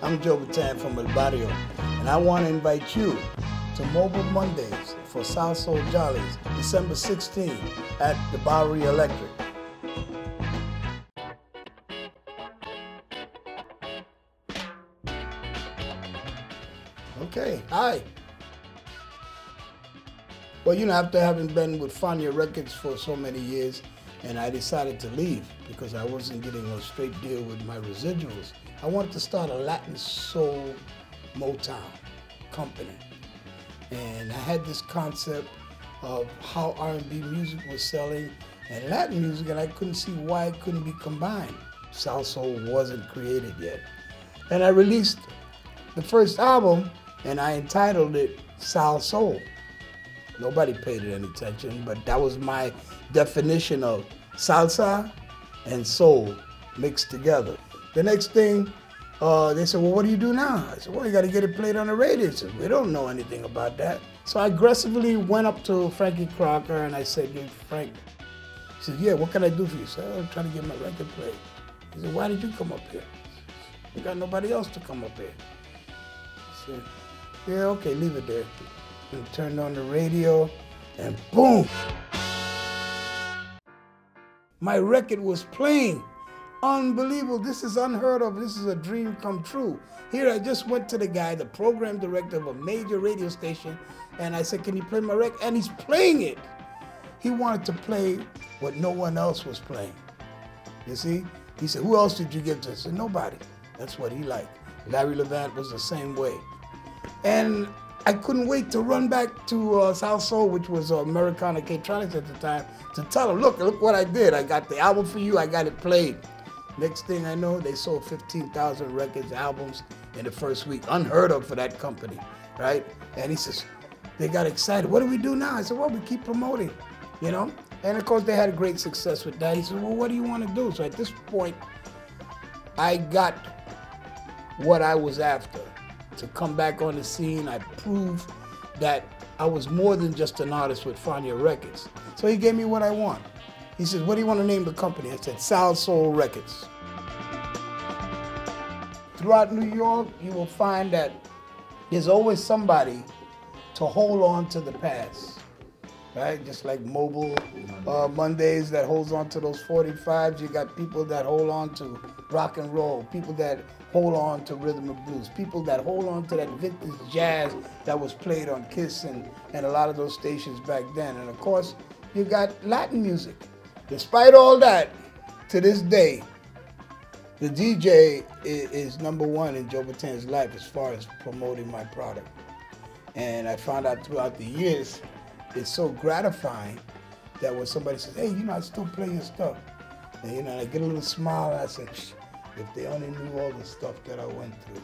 I'm Joe Bataan from El Barrio, and I want to invite you to Mobile Mondays for Salsoul Jollies, December 16th at the Bowery Electric. Okay, hi. Well, you know, after having been with Fania Records for so many years, and I decided to leave because I wasn't getting a straight deal with my residuals, I wanted to start a Latin soul Motown company. And I had this concept of how R&B music was selling and Latin music, and I couldn't see why it couldn't be combined. Salsoul wasn't created yet. And I released the first album, and I entitled it Salsoul. Nobody paid it any attention, but that was my definition of salsa and soul mixed together. The next thing, they said, well, what do you do now? I said, well, you got to get it played on the radio. He said, we don't know anything about that. So I aggressively went up to Frankie Crocker and I said, hey, Frank, he said, yeah, what can I do for you? I said, I'm trying to get my record played. He said, why did you come up here? We got nobody else to come up here. I said, yeah, okay, leave it there. And turned on the radio, and boom! My record was playing. Unbelievable. This is unheard of. This is a dream come true. Here I just went to the guy, the program director of a major radio station, and I said, can you play my record? And he's playing it. He wanted to play what no one else was playing. You see? He said, who else did you give to? I said, nobody. That's what he liked. Larry Levant was the same way. And I couldn't wait to run back to Salsoul, which was Americana K-Tronics at the time, to tell them, look what I did. I got the album for you, I got it played. Next thing I know, they sold 15,000 records, albums in the first week. Unheard of for that company, right? And he says, they got excited. What do we do now? I said, well, we keep promoting, you know? And of course, they had great success with that. He said, well, what do you want to do? So at this point, I got what I was after. To come back on the scene, I proved that I was more than just an artist with Fania Records. So he gave me what I want. He says, what do you want to name the company? I said, Salsoul Records. Throughout New York, you will find that there's always somebody to hold on to the past, right? Just like Mobile Mondays that holds on to those 45s. You got people that hold on to rock and roll, people that hold on to rhythm and blues, people that hold on to that vintage jazz that was played on Kiss and a lot of those stations back then. And of course, you got Latin music. Despite all that, to this day, the DJ is #1 in Joe Bataan's life as far as promoting my product. And I found out throughout the years, it's so gratifying that when somebody says, hey, you know, I still play your stuff. And, you know, I get a little smile and I say, if they only knew all the stuff that I went through.